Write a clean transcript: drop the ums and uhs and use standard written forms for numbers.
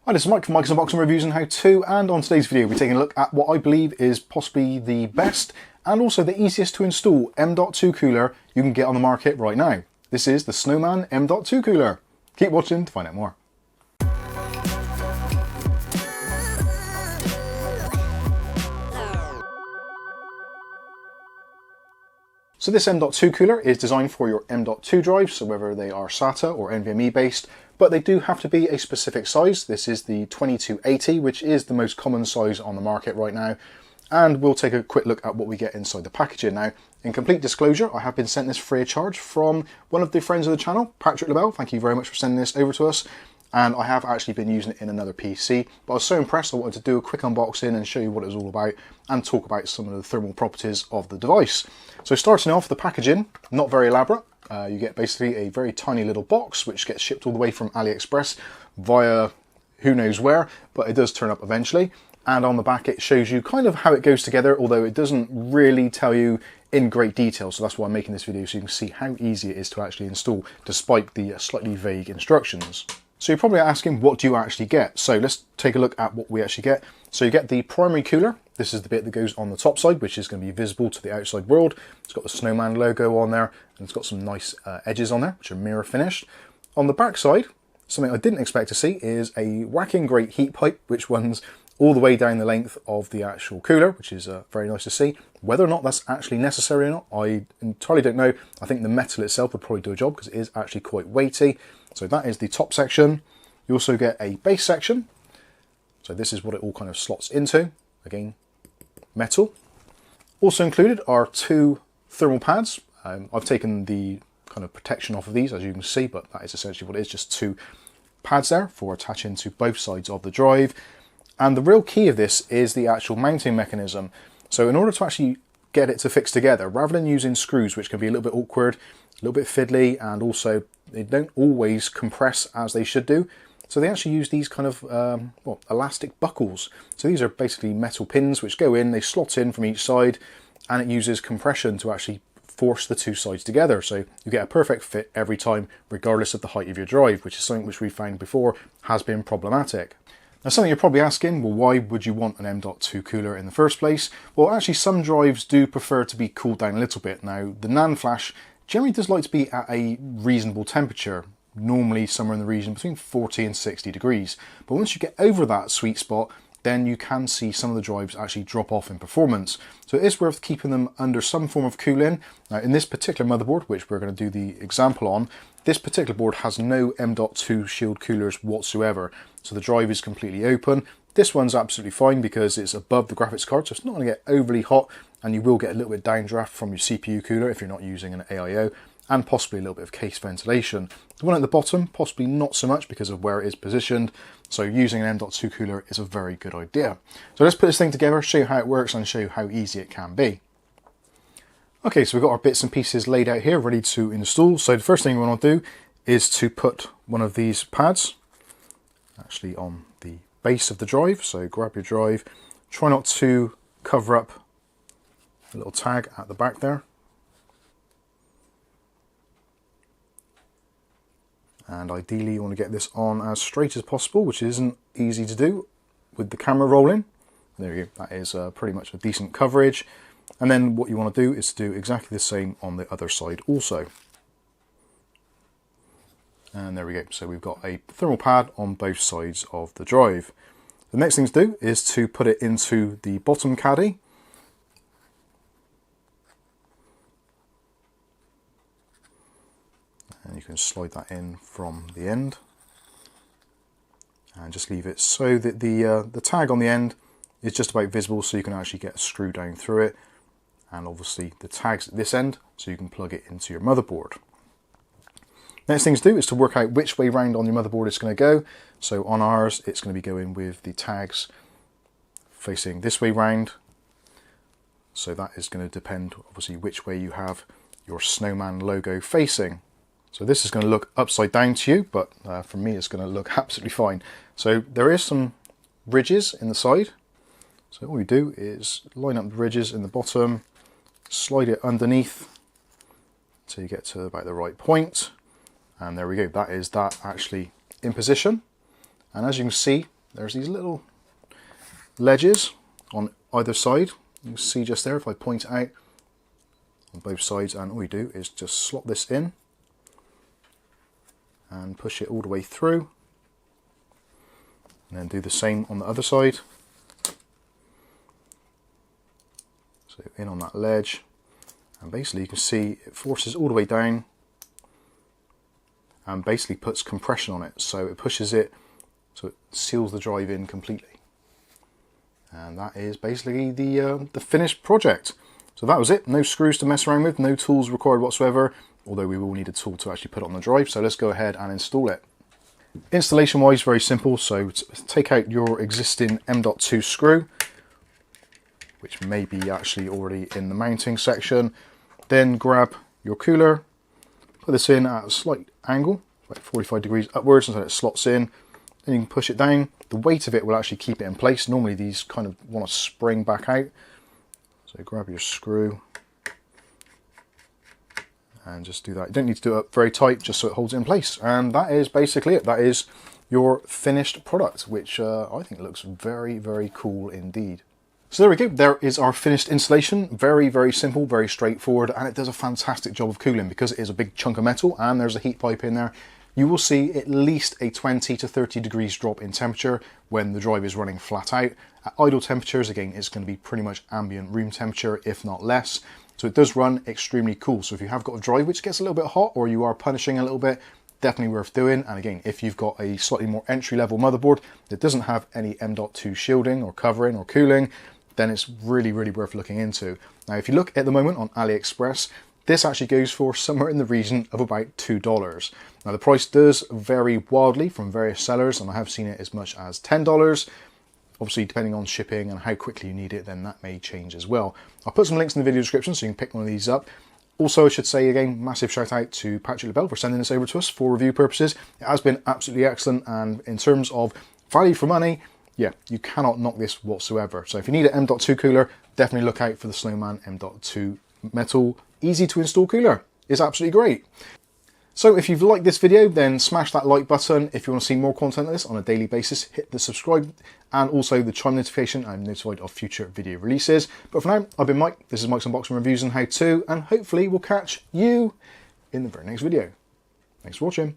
Hi, this is Mike from Mike's Unboxing Reviews and How To, and on today's video we're taking a look at what I believe is possibly the best and also the easiest to install M.2 cooler you can get on the market right now. This is the Snowman M.2 cooler. Keep watching to find out more. So this M.2 cooler is designed for your M.2 drives, so whether they are SATA or NVMe based, but they do have to be a specific size. This is the 2280, which is the most common size on the market right now. And we'll take a quick look at what we get inside the packaging. Now, in complete disclosure, I have been sent this free of charge from one of the friends of the channel, Patrick Lebel. Thank you very much for sending this over to us. And I have actually been using it in another PC, but I was so impressed I wanted to do a quick unboxing and show you what it was all about and talk about some of the thermal properties of the device. So starting off, the packaging, not very elaborate. You get basically a very tiny little box which gets shipped all the way from AliExpress via who knows where, but it does turn up eventually. And on the back it shows you kind of how it goes together, although it doesn't really tell you in great detail, so that's why I'm making this video, so you can see how easy it is to actually install despite the slightly vague instructions. So you're probably asking, what do you actually get? So let's take a look at what we actually get. So you get the primary cooler. This is the bit that goes on the top side, which is going to be visible to the outside world. It's got the Snowman logo on there, and it's got some nice edges on there, which are mirror finished. On the back side, something I didn't expect to see is a whacking great heat pipe, which runs all the way down the length of the actual cooler, which is very nice to see. Whether or not that's actually necessary or not, I entirely don't know. I think the metal itself would probably do a job because it is actually quite weighty. So that is the top section. You also get a base section. So this is what it all kind of slots into. Again, metal. Also included are two thermal pads. I've taken the kind of protection off of these, as you can see, but that is essentially what it is, just two pads there for attaching to both sides of the drive. And the real key of this is the actual mounting mechanism. So in order to actually get it to fix together, rather than using screws, which can be a little bit awkward, a little bit fiddly, and also they don't always compress as they should do. So they actually use these kind of elastic buckles. So these are basically metal pins which go in, they slot in from each side, and it uses compression to actually force the two sides together. So you get a perfect fit every time, regardless of the height of your drive, which is something which we found before has been problematic. Now, something you're probably asking, well, why would you want an M.2 cooler in the first place? Well, actually, some drives do prefer to be cooled down a little bit. Now, the NAND flash generally does like to be at a reasonable temperature, normally somewhere in the region between 40 and 60 degrees. But once you get over that sweet spot, then you can see some of the drives actually drop off in performance. So it is worth keeping them under some form of cooling. Now, in this particular motherboard, which we're going to do the example on, this particular board has no M.2 shield coolers whatsoever. So the drive is completely open. This one's absolutely fine because it's above the graphics card, so it's not going to get overly hot, and you will get a little bit of downdraft from your CPU cooler if you're not using an AIO, and possibly a little bit of case ventilation. The one at the bottom, possibly not so much because of where it is positioned, so using an M.2 cooler is a very good idea. So let's put this thing together, show you how it works, and show you how easy it can be. Okay, so we've got our bits and pieces laid out here, ready to install. So the first thing we want to do is to put one of these pads actually on the base of the drive. So grab your drive, try not to cover up a little tag at the back there. And ideally you want to get this on as straight as possible, which isn't easy to do with the camera rolling. There you go, that is pretty much a decent coverage. And then what you want to do is do exactly the same on the other side also. And there we go, so we've got a thermal pad on both sides of the drive. The next thing to do is to put it into the bottom caddy. And you can slide that in from the end. And just leave it so that the tag on the end is just about visible, so you can actually get a screw down through it. And obviously the tag's at this end, so you can plug it into your motherboard. Next thing to do is to work out which way round on your motherboard it's going to go. So on ours, it's going to be going with the tags facing this way round. So that is going to depend, obviously, which way you have your Snowman logo facing. So this is going to look upside down to you, but for me it's going to look absolutely fine. So there is some ridges in the side. So all we do is line up the ridges in the bottom, slide it underneath until you get to about the right point. And there we go, that is that actually in position. And as you can see, there's these little ledges on either side. You can see just there if I point it out on both sides, and all you do is just slot this in and push it all the way through, and then do the same on the other side. So in on that ledge, and basically you can see it forces all the way down and basically puts compression on it, so it pushes it so it seals the drive in completely. And that is basically the finished project. So that was it. No screws to mess around with, no tools required whatsoever, although we will need a tool to actually put on the drive. So let's go ahead and install it. Installation wise, very simple. So take out your existing M.2 screw, which may be actually already in the mounting section. Then grab your cooler, put this in at a slight angle, like 45 degrees upwards, until it slots in. Then you can push it down. The weight of it will actually keep it in place. Normally these kind of want to spring back out. So grab your screw and just do that. You don't need to do it very tight, just so it holds it in place. And that is basically it. That is your finished product, which I think looks very, very cool indeed. So there we go, there is our finished installation. Very, very simple, very straightforward, and it does a fantastic job of cooling because it is a big chunk of metal and there's a heat pipe in there. You will see at least a 20 to 30 degrees drop in temperature when the drive is running flat out. At idle temperatures, again, it's going to be pretty much ambient room temperature, if not less. So it does run extremely cool. So if you have got a drive which gets a little bit hot, or you are punishing a little bit, definitely worth doing. And again, if you've got a slightly more entry-level motherboard that doesn't have any M.2 shielding or covering or cooling, then it's really, really worth looking into. Now, if you look at the moment on AliExpress, this actually goes for somewhere in the region of about $2. Now, the price does vary wildly from various sellers, and I have seen it as much as $10. Obviously, depending on shipping and how quickly you need it, then that may change as well. I'll put some links in the video description so you can pick one of these up. Also, I should say again, massive shout out to Patrick Lebel for sending this over to us for review purposes. It has been absolutely excellent, and in terms of value for money, yeah, you cannot knock this whatsoever. So if you need an M.2 cooler, definitely look out for the Snowman M.2 metal, easy to install cooler. It's absolutely great. So if you've liked this video, then smash that like button. If you want to see more content like this on a daily basis, hit the subscribe and also the chime notification. I'm notified of future video releases. But for now, I've been Mike. This is Mike's Unboxing Reviews and How To, and hopefully we'll catch you in the very next video. Thanks for watching.